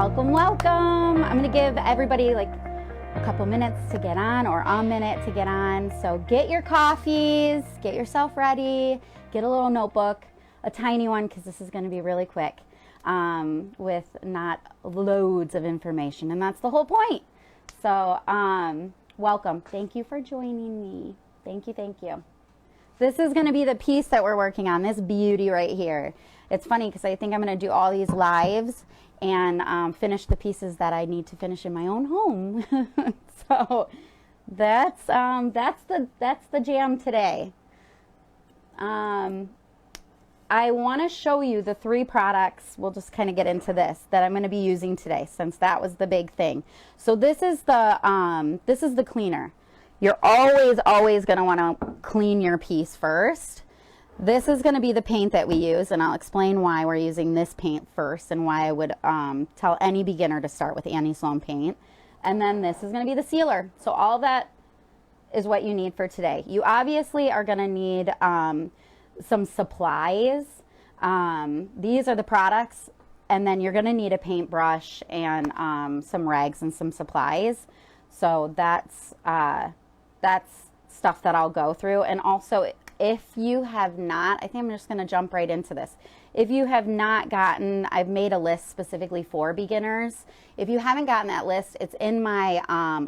Welcome, welcome. I'm going to give everybody like a couple minutes to get on, or a minute to get on. So get your coffees, get yourself ready, get a little notebook, a tiny one, because this is going to be really quick, with not loads of information, and that's the whole point. So welcome. Thank you for joining me. Thank you, thank you. This is going to be the piece that we're working on, this beauty right here. It's funny because I think I'm going to do all these lives and finish the pieces that I need to finish in my own home. So that's the jam today. I want to show you the 3 products. We'll just kind of get into this that I'm going to be using today, since that was the big thing. So this is the cleaner. You're always going to want to clean your piece first. This is going to be the paint that we use, and I'll explain why we're using this paint first and why I would tell any beginner to start with Annie Sloan paint. And then this is going to be the sealer. So all that is what you need for today. You obviously are going to need some supplies. These are the products, and then you're going to need a paintbrush and some rags and some supplies. So that's stuff that I'll go through. And also, if you have not, I think I'm just going to jump right into this. If you have not gotten, I've made a list specifically for beginners. If you haven't gotten that list, it's in my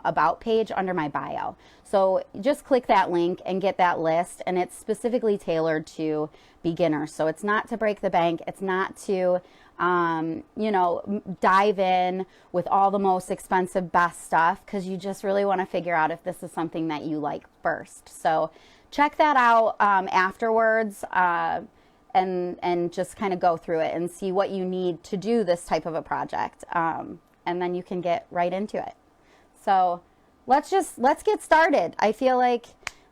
about page under my bio. So just click that link and get that list, and it's specifically tailored to beginners. So it's not to break the bank. It's not to you know, dive in with all the most expensive, best stuff, because you just really want to figure out if this is something that you like first. So check that out afterwards, and just kind of go through it and see what you need to do this type of a project, and then you can get right into it. So let's get started. I feel like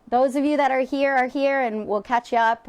those of you that are here, and we'll catch you up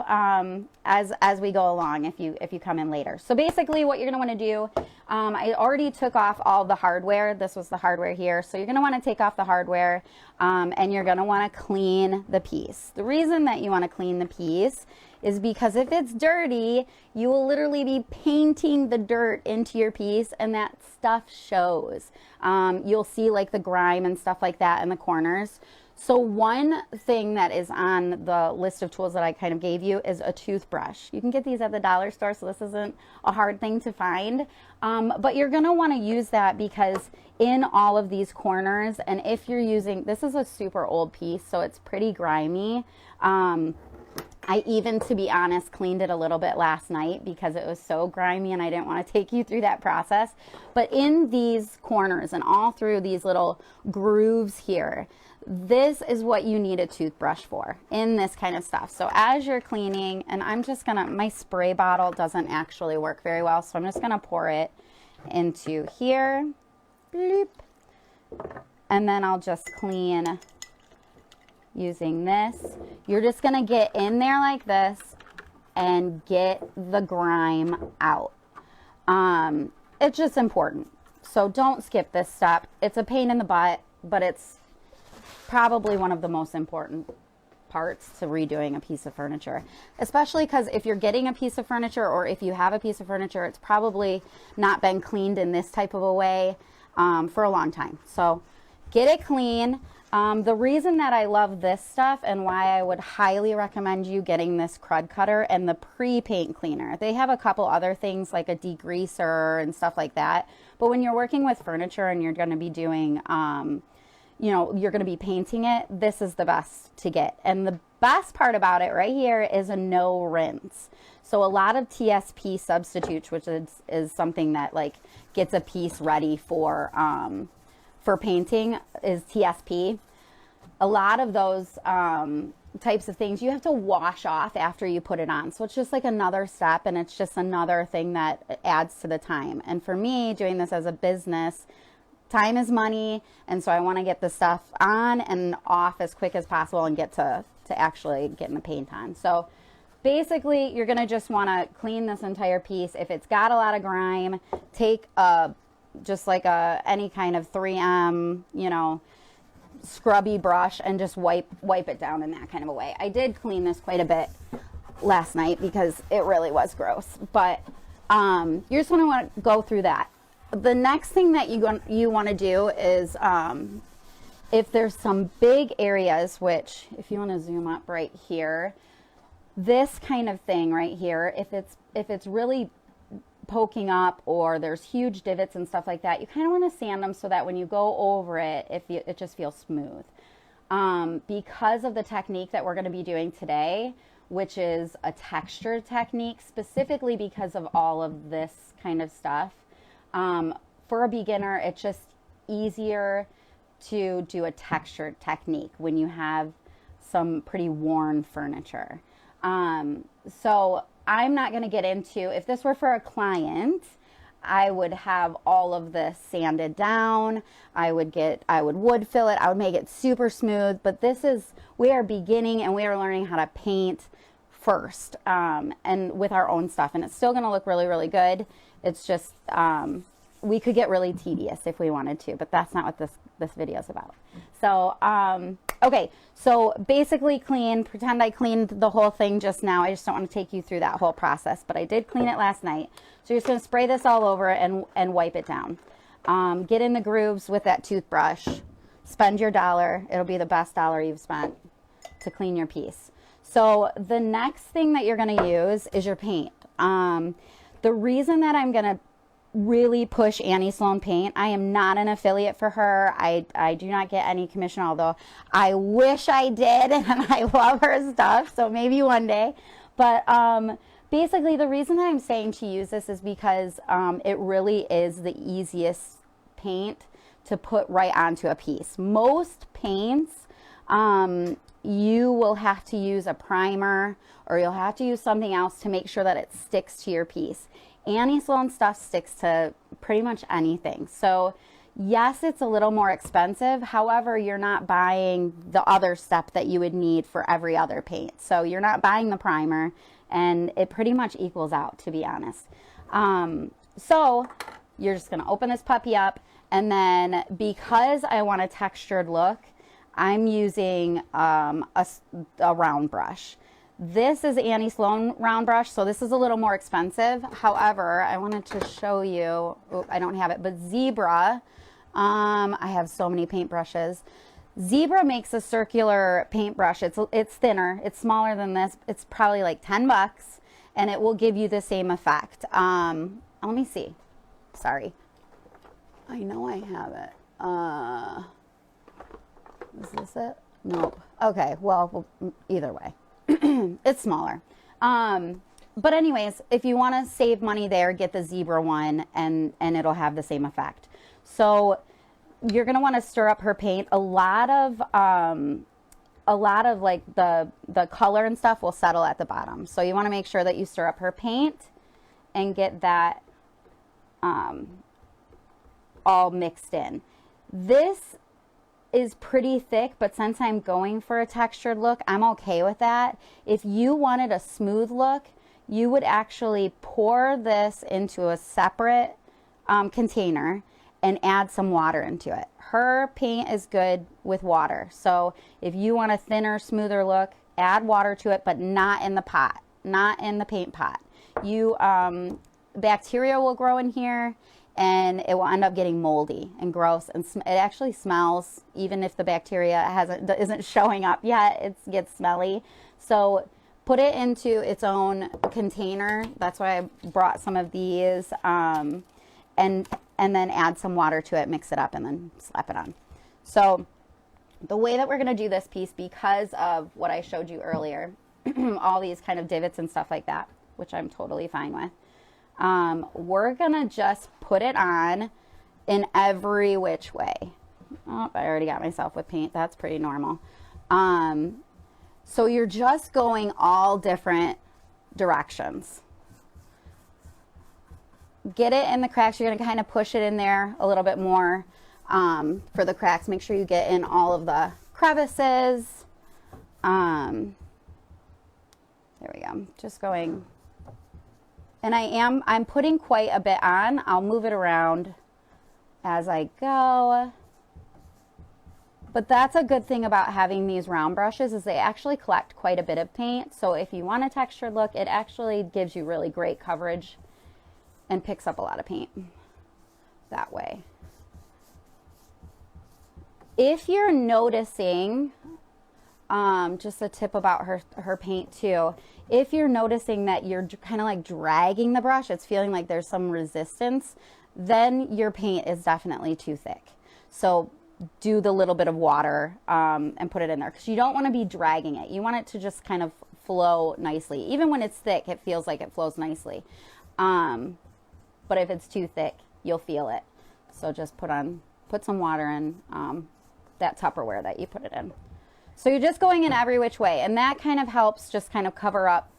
as we go along if you come in later. So basically what you're going to want to do, I already took off all the hardware. This was the hardware here. So you're going to want to take off the hardware, and you're going to want to clean the piece. The reason that you want to clean the piece is because if it's dirty, you will literally be painting the dirt into your piece, and that stuff shows. You'll see like the grime and stuff like that in the corners. So one thing that is on the list of tools that I kind of gave you is a toothbrush. You can get these at the dollar store, so this isn't a hard thing to find. But you're going to want to use that because in all of these corners, and if you're using, this is a super old piece, so it's pretty grimy. I even, to be honest, cleaned it a little bit last night because it was so grimy and I didn't want to take you through that process. But in these corners and all through these little grooves here, this is what you need a toothbrush for in this kind of stuff. So as you're cleaning, and I'm just gonna, my spray bottle doesn't actually work very well, so I'm just gonna pour it into here, bloop, and then I'll just clean using this. You're just gonna get in there like this and get the grime out. It's just important, so don't skip this step. It's a pain in the butt, but it's probably one of the most important parts to redoing a piece of furniture, especially because if you're getting a piece of furniture, or if you have a piece of furniture, it's probably not been cleaned in this type of a way for a long time. So get it clean. The reason that I love this stuff and why I would highly recommend you getting this crud cutter and the pre-paint cleaner. They have a couple other things like a degreaser and stuff like that, but when you're working with furniture and you're going to be doing you know, you're going to be painting it, this is the best to get. And the best part about it right here is a no rinse. So a lot of TSP substitutes, which is something that like gets a piece ready for painting, is TSP. A lot of those types of things you have to wash off after you put it on. So it's just like another step, and it's just another thing that adds to the time. And for me, doing this as a business, time is money, and so I want to get the stuff on and off as quick as possible and get to actually getting the paint on. So basically, you're going to just want to clean this entire piece. If it's got a lot of grime, take just like any kind of 3M, you know, scrubby brush and just wipe it down in that kind of a way. I did clean this quite a bit last night because it really was gross, but you just want to go through that. the next thing that you want to do is, if there's some big areas, which if you want to zoom up right here, this kind of thing right here, if it's really poking up or there's huge divots and stuff like that, you kind of want to sand them so that when you go over it, it just feels smooth. Because of the technique that we're going to be doing today, which is a textured technique, specifically because of all of this kind of stuff, for a beginner, it's just easier to do a textured technique when you have some pretty worn furniture. So I'm not going to get into, if this were for a client, I would have all of this sanded down. I would wood fill it. I would make it super smooth. But we are beginning and we are learning how to paint first, and with our own stuff. And it's still going to look really, really good. It's just, we could get really tedious if we wanted to, but that's not what this video is about. So, okay, so basically pretend I cleaned the whole thing just now. I just don't want to take you through that whole process, but I did clean it last night. So you're just going to spray this all over and wipe it down. Get in the grooves with that toothbrush. Spend your $1. It'll be the best $1 you've spent to clean your piece. So the next thing that you're going to use is your paint. The reason that I'm going to really push Annie Sloan Paint, I am not an affiliate for her. I do not get any commission, although I wish I did, and I love her stuff, so maybe one day. But basically the reason that I'm saying to use this is because it really is the easiest paint to put right onto a piece. Most paints, you will have to use a primer or you'll have to use something else to make sure that it sticks to your piece. Annie Sloan stuff sticks to pretty much anything. So yes, it's a little more expensive. However, you're not buying the other step that you would need for every other paint. So you're not buying the primer, and it pretty much equals out, to be honest. So you're just going to open this puppy up, and then because I want a textured look, I'm using a round brush. This is Annie Sloan round brush, so this is a little more expensive. However, I wanted to show you, I don't have it, but Zebra, I have so many paintbrushes. Zebra makes a circular paintbrush. It's thinner, it's smaller than this. It's probably like 10 bucks, and it will give you the same effect. Let me see. Sorry. I know I have it. Is this it? Nope. Okay, well, either way. It's smaller. But anyways, if you want to save money there, get the Zebra one, and it'll have the same effect. So you're going to want to stir up her paint. A lot of like the color and stuff will settle at the bottom. So you want to make sure that you stir up her paint and get that all mixed in. This is pretty thick, but since I'm going for a textured look, I'm okay with that. If you wanted a smooth look, you would actually pour this into a separate container and add some water into it. Her paint is good with water. So if you want a thinner, smoother look, add water to it, but not in the pot, not in the paint pot. Bacteria will grow in here, and it will end up getting moldy and gross, and it actually smells. Even if the bacteria isn't showing up yet, it gets smelly. So put it into its own container. That's why I brought some of these, and then add some water to it, mix it up, and then slap it on. So the way that we're going to do this piece, because of what I showed you earlier, all these kind of divots and stuff like that, which I'm totally fine with, we're gonna just put it on in every which way. Oh, I already got myself with paint. That's pretty normal. So you're just going all different directions. Get it in the cracks. You're gonna kind of push it in there a little bit more for the cracks. Make sure you get in all of the crevices. There we go. Just going. And I'm putting quite a bit on. I'll move it around as I go. But that's a good thing about having these round brushes, is they actually collect quite a bit of paint. So if you want a textured look, it actually gives you really great coverage and picks up a lot of paint. that way. If you're noticing, just a tip about her paint too, if you're noticing that you're kind of like dragging the brush, it's feeling like there's some resistance, then your paint is definitely too thick. So do the little bit of water and put it in there, because you don't want to be dragging it. You want it to just kind of flow nicely. Even when it's thick, it feels like it flows nicely. But if it's too thick, you'll feel it. So just put some water in that Tupperware that you put it in. So you're just going in every which way, and that kind of helps just kind of cover up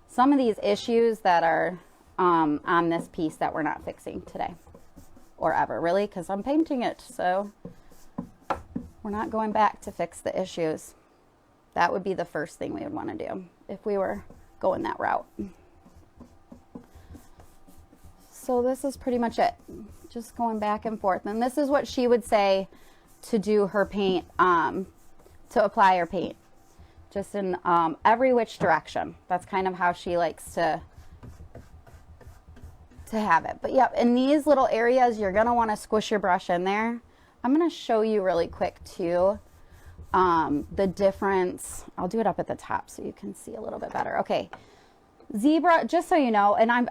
some of these issues that are on this piece that we're not fixing today or ever, really, because I'm painting it. So we're not going back to fix the issues. That would be the first thing we would want to do if we were going that route. So this is pretty much it. Just going back and forth. And this is what she would say to do her paint, to apply her paint. Just in every which direction. That's kind of how she likes to have it. But yep, in these little areas, you're going to want to squish your brush in there. I'm going to show you really quick too the difference. I'll do it up at the top so you can see a little bit better. Okay. Zebra, just so you know, and I'm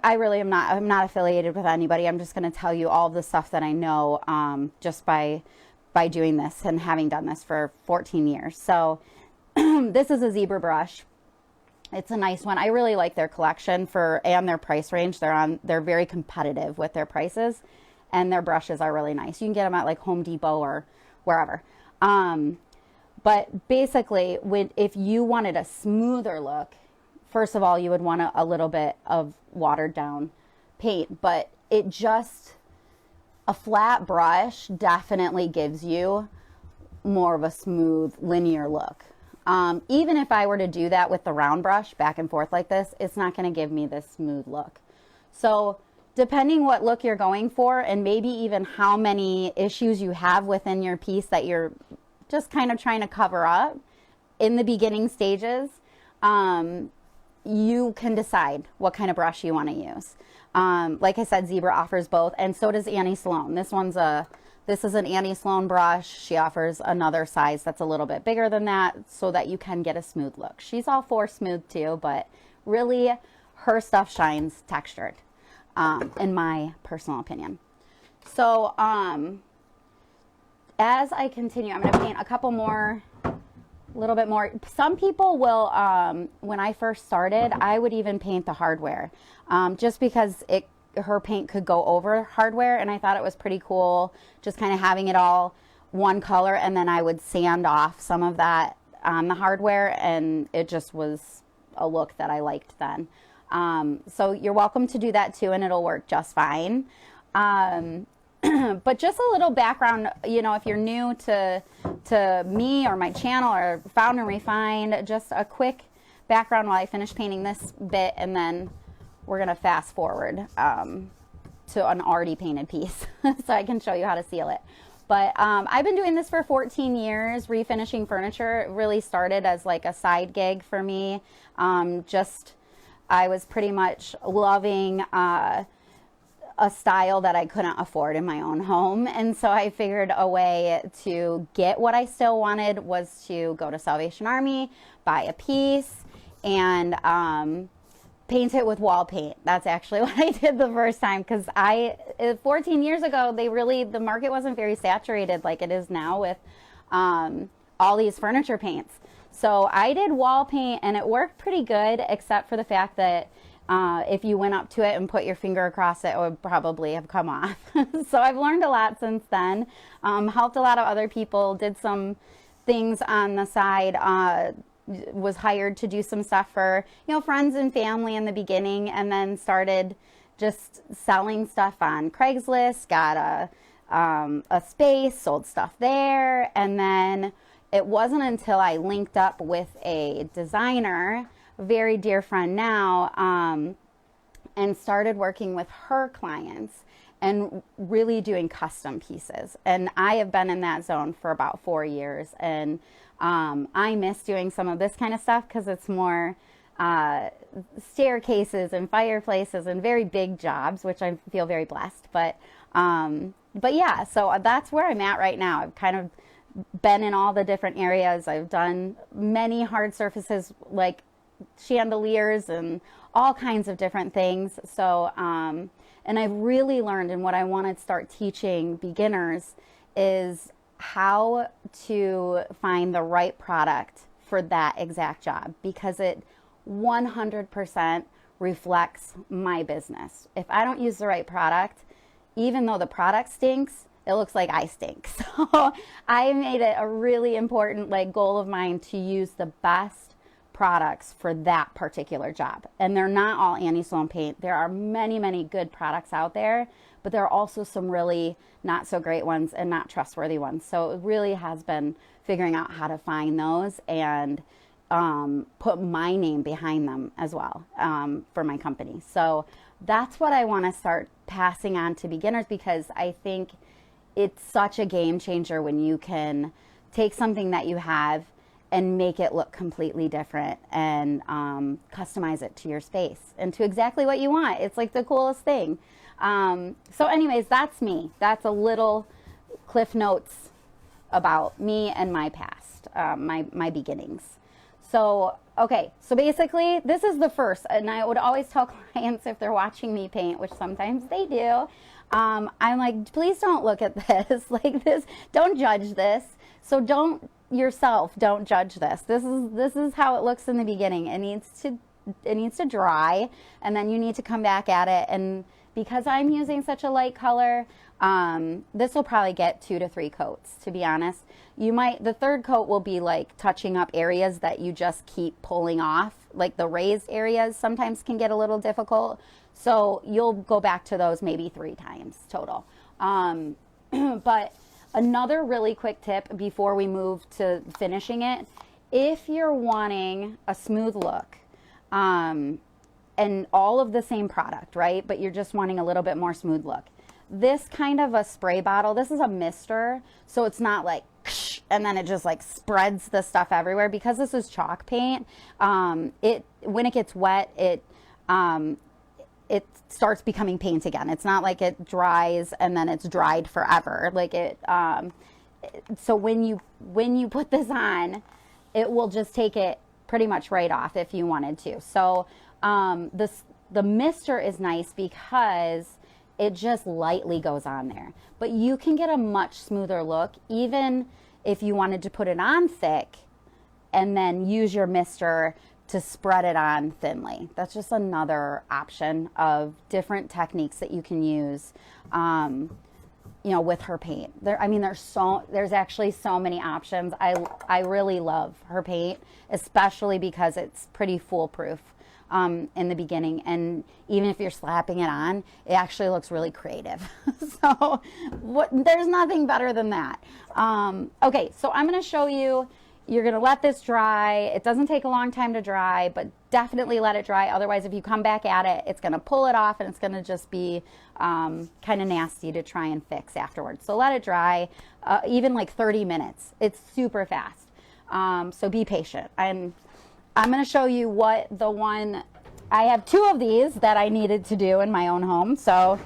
not affiliated with anybody. I'm just going to tell you all the stuff that I know just by doing this and having done this for 14 years. So this is a Zebra brush. It's a nice one. I really like their collection and their price range. They're very competitive with their prices, and their brushes are really nice. You can get them at like Home Depot or wherever. But basically, if you wanted a smoother look, first of all, you would want a little bit of watered down paint, but a flat brush definitely gives you more of a smooth, linear look. Even if I were to do that with the round brush back and forth like this, it's not going to give me this smooth look. So depending what look you're going for, and maybe even how many issues you have within your piece that you're just kind of trying to cover up in the beginning stages, you can decide what kind of brush you want to use. Like I said, Zebra offers both, and so does Annie Sloan. This is an Annie Sloan brush. She offers another size that's a little bit bigger than that so that you can get a smooth look. She's all for smooth too, but really her stuff shines textured, in my personal opinion. So as I continue, I'm going to paint a couple more, a little bit more. Some people will, when I first started, I would even paint the hardware just because her paint could go over hardware, and I thought it was pretty cool just kind of having it all one color, and then I would sand off some of that on the hardware, and it just was a look that I liked then. So you're welcome to do that too, and it'll work just fine. But just a little background, you know, if you're new to me or my channel or Found and Refined, just a quick background while I finish painting this bit, and then we're going to fast forward to an already painted piece so I can show you how to seal it. But I've been doing this for 14 years, refinishing furniture. It really started as like a side gig for me. I was pretty much loving a style that I couldn't afford in my own home. And so I figured a way to get what I still wanted was to go to Salvation Army, buy a piece, and paint it with wall paint. That's actually what I did the first time, because 14 years ago, the market wasn't very saturated like it is now with all these furniture paints. So I did wall paint, and it worked pretty good, except for the fact that if you went up to it and put your finger across it, it would probably have come off. So I've learned a lot since then, helped a lot of other people, did some things on the side, was hired to do some stuff for, friends and family in the beginning, and then started just selling stuff on Craigslist, got a space, sold stuff there, and then it wasn't until I linked up with a designer, a very dear friend now, and started working with her clients and really doing custom pieces. And I have been in that zone for about 4 years, and I miss doing some of this kind of stuff because it's more staircases and fireplaces and very big jobs, which I feel very blessed. But but yeah, so that's where I'm at right now. I've kind of been in all the different areas. I've done many hard surfaces like chandeliers and all kinds of different things. So, and I've really learned, and what I want to start teaching beginners is how to find the right product for that exact job, because it 100% reflects my business. If I don't use the right product, even though the product stinks, it looks like I stink. So I made it a really important like goal of mine to use the best products for that particular job. And they're not all Annie Sloan paint. There are many, many good products out there, but there are also some really not so great ones and not trustworthy ones. So it really has been figuring out how to find those and put my name behind them as well for my company. So that's what I want to start passing on to beginners, because I think it's such a game changer when you can take something that you have and make it look completely different and customize it to your space and to exactly what you want. It's like the coolest thing. So anyways, that's me. That's a little Cliff Notes about me and my past, my beginnings. So, okay, so basically this is the first, and I would always tell clients if they're watching me paint, which sometimes they do, I'm like, please don't look at this like this. Don't judge this. So don't judge this. This is how it looks in the beginning. It needs to dry, and then you need to come back at it. And because I'm using such a light color, this will probably get 2 to 3 coats, to be honest. The third coat will be like touching up areas that you just keep pulling off, like the raised areas sometimes can get a little difficult. So you'll go back to those maybe 3 times total. But another really quick tip before we move to finishing it, if you're wanting a smooth look, and all of the same product, right? But you're just wanting a little bit more smooth look. This kind of a spray bottle, this is a mister, so it's not like, and then it just like spreads the stuff everywhere. Because this is chalk paint, when it gets wet, it starts becoming paint again. It's not like it dries and then it's dried forever. Like so when you put this on, it will just take it pretty much right off if you wanted to. So the mister is nice because it just lightly goes on there, but you can get a much smoother look even if you wanted to put it on thick and then use your mister to spread it on thinly. That's just another option of different techniques that you can use, with her paint. There's actually so many options. I really love her paint, especially because it's pretty foolproof in the beginning. And even if you're slapping it on, it actually looks really creative. So there's nothing better than that. Okay, so I'm going to show you. You're going to let this dry. It doesn't take a long time to dry, but definitely let it dry. Otherwise, if you come back at it, it's going to pull it off and it's going to just be kind of nasty to try and fix afterwards. So let it dry, even like 30 minutes. It's super fast. So be patient. And I'm going to show you I have 2 of these that I needed to do in my own home. So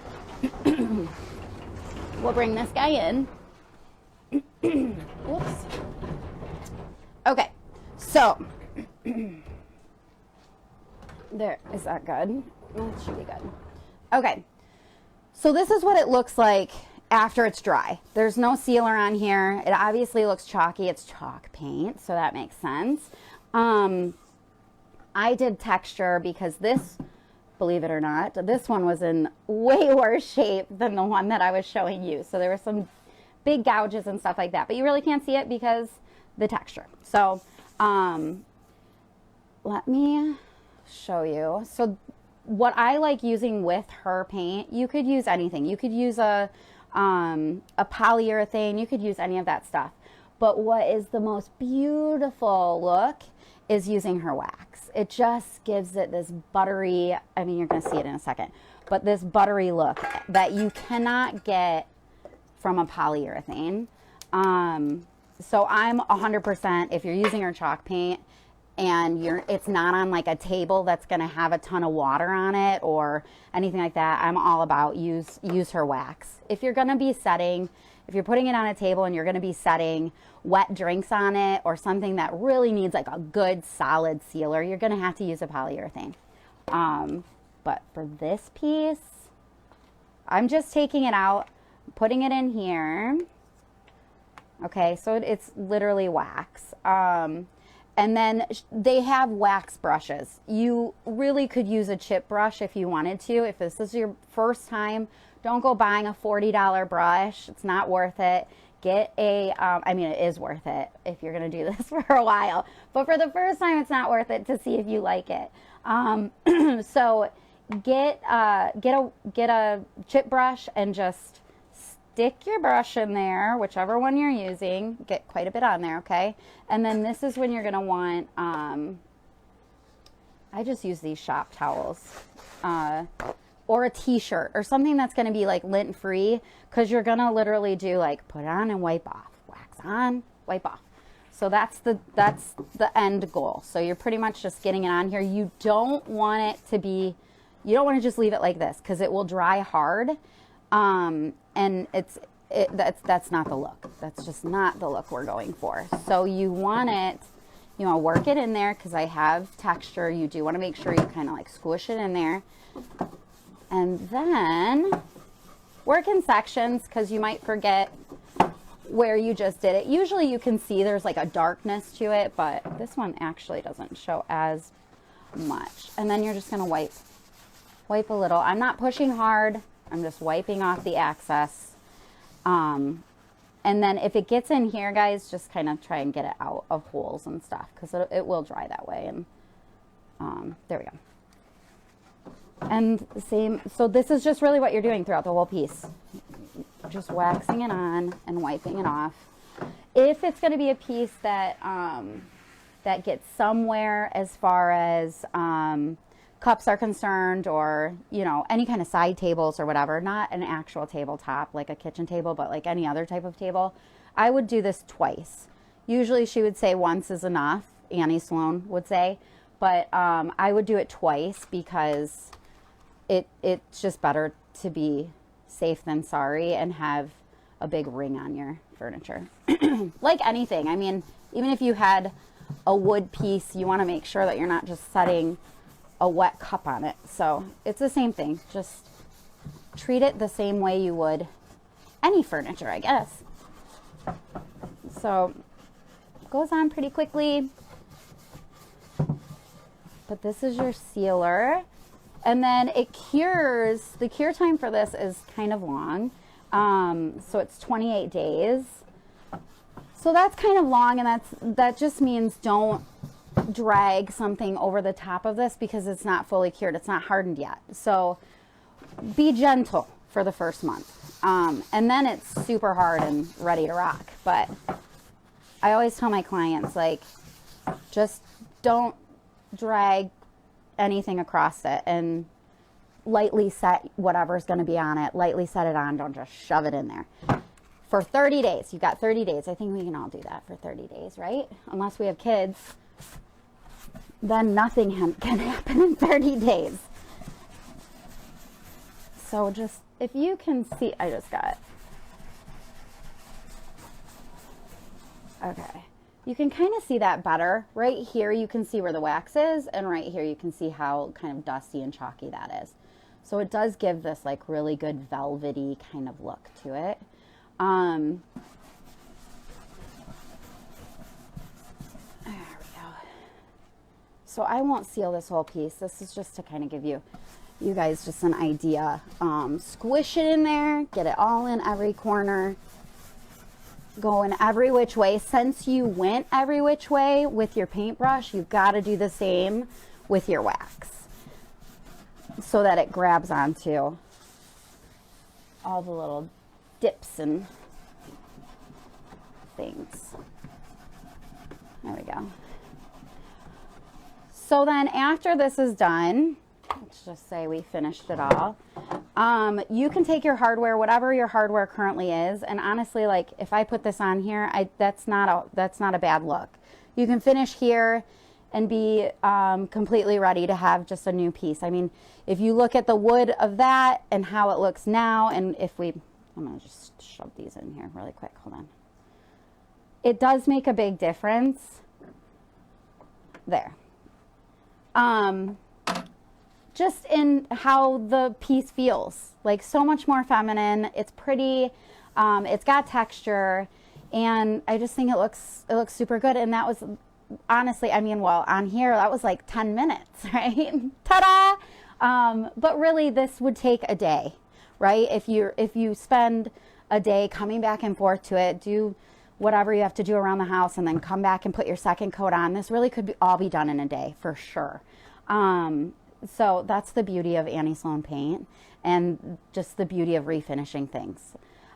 we'll bring this guy in. Whoops. Okay, so there, is that good? That should be good. Okay, so this is what it looks like after it's dry. There's no sealer on here. It obviously looks chalky. It's chalk paint, so that makes sense. I did texture because this, believe it or not, this one was in way worse shape than the one that I was showing you. So there were some big gouges and stuff like that, but you really can't see it because the texture. So let me show you. So what I like using with her paint, you could use anything. You could use a polyurethane. You could use any of that stuff. But what is the most beautiful look is using her wax. It just gives it this buttery, I mean, you're going to see it in a second, but this buttery look that you cannot get from a polyurethane. So I'm 100% if you're using her chalk paint, and it's not on like a table that's going to have a ton of water on it or anything like that, I'm all about use her wax. If you're going to be setting, if you're putting it on a table and you're going to be setting wet drinks on it or something that really needs like a good solid sealer, you're going to have to use a polyurethane. But for this piece, I'm just taking it out, putting it in here. Okay, so it's literally wax. And then they have wax brushes. You really could use a chip brush if you wanted to. If this is your first time, don't go buying a $40 brush. It's not worth it. Get a, I mean, it is worth it if you're going to do this for a while. But for the first time, it's not worth it to see if you like it. So get a chip brush and just stick your brush in there, whichever one you're using. Get quite a bit on there, okay? And then this is when you're going to want, I just use these shop towels, or a t-shirt or something that's going to be like lint free, because you're going to literally do like put on and wipe off, wax on, wipe off. So that's the end goal. So you're pretty much just getting it on here. You don't want it to be, you don't want to just leave it like this because it will dry hard. And that's not the look. That's just not the look we're going for. So you want it, you want to work it in there because I have texture. You do want to make sure you kind of like squish it in there. And then work in sections because you might forget where you just did it. Usually you can see there's like a darkness to it, but this one actually doesn't show as much. And then you're just going to wipe a little. I'm not pushing hard. I'm just wiping off the excess. And then if it gets in here, guys, just kind of try and get it out of holes and stuff because it will dry that way. And there we go. And the same, so this is just really what you're doing throughout the whole piece. Just waxing it on and wiping it off. If it's going to be a piece that that gets somewhere as far as cups are concerned, or you know, any kind of side tables or whatever, not an actual tabletop like a kitchen table, but like any other type of table, I would do this twice. Usually she would say once is enough, Annie Sloan would say, but I would do it twice because it's just better to be safe than sorry and have a big ring on your furniture. Like anything, I mean, even if you had a wood piece, you want to make sure that you're not just setting a wet cup on it. So it's the same thing. Just treat it the same way you would any furniture, I guess. So it goes on pretty quickly. But this is your sealer. And then it cures. The cure time for this is kind of long. So it's 28 days. So that's kind of long, and that just means don't drag something over the top of this because it's not fully cured. It's not hardened yet. So be gentle for the first month. And then it's super hard and ready to rock. But I always tell my clients, like, just don't drag anything across it, and lightly set whatever's going to be on it. Lightly set it on. Don't just shove it in there. For 30 days. You've got 30 days. I think we can all do that for 30 days, right? Unless we have kids. Then nothing can happen in 30 days. So just, if you can see, I just got it. Okay. You can kind of see that better. Right here you can see where the wax is, and right here you can see how kind of dusty and chalky that is. So it does give this like really good velvety kind of look to it. There we go. So I won't seal this whole piece. This is just to kind of give you guys just an idea. Squish it in there, get it all in every corner. Going every which way. Since you went every which way with your paintbrush, you've got to do the same with your wax so that it grabs onto all the little dips and things. There we go. So then after this is done, let's just say we finished it all. You can take your hardware, whatever your hardware currently is, and honestly, like if I put this on here, that's not a bad look. You can finish here, and be completely ready to have just a new piece. I mean, if you look at the wood of that and how it looks now, and if we, I'm going to just shove these in here really quick. Hold on. It does make a big difference. There. Just in how the piece feels, like so much more feminine. It's pretty, it's got texture, and I just think it looks super good. And that was honestly, I mean, well, on here that was like 10 minutes, right? Ta-da! But really, this would take a day, right? If you spend a day coming back and forth to it, do whatever you have to do around the house, and then come back and put your second coat on. This really could all be done in a day for sure. So that's the beauty of Annie Sloan paint, and just the beauty of refinishing things.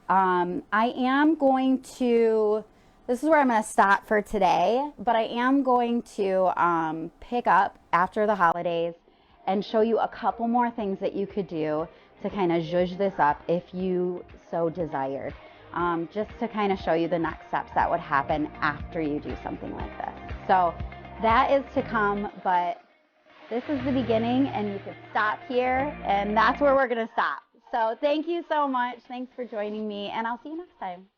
I am going to, this is where I'm going to stop for today, but I am going to pick up after the holidays and show you a couple more things that you could do to kind of zhuzh this up if you so desired. Just to kind of show you the next steps that would happen after you do something like this. So that is to come, but this is the beginning, and you could stop here, and that's where we're going to stop. So thank you so much. Thanks for joining me, and I'll see you next time.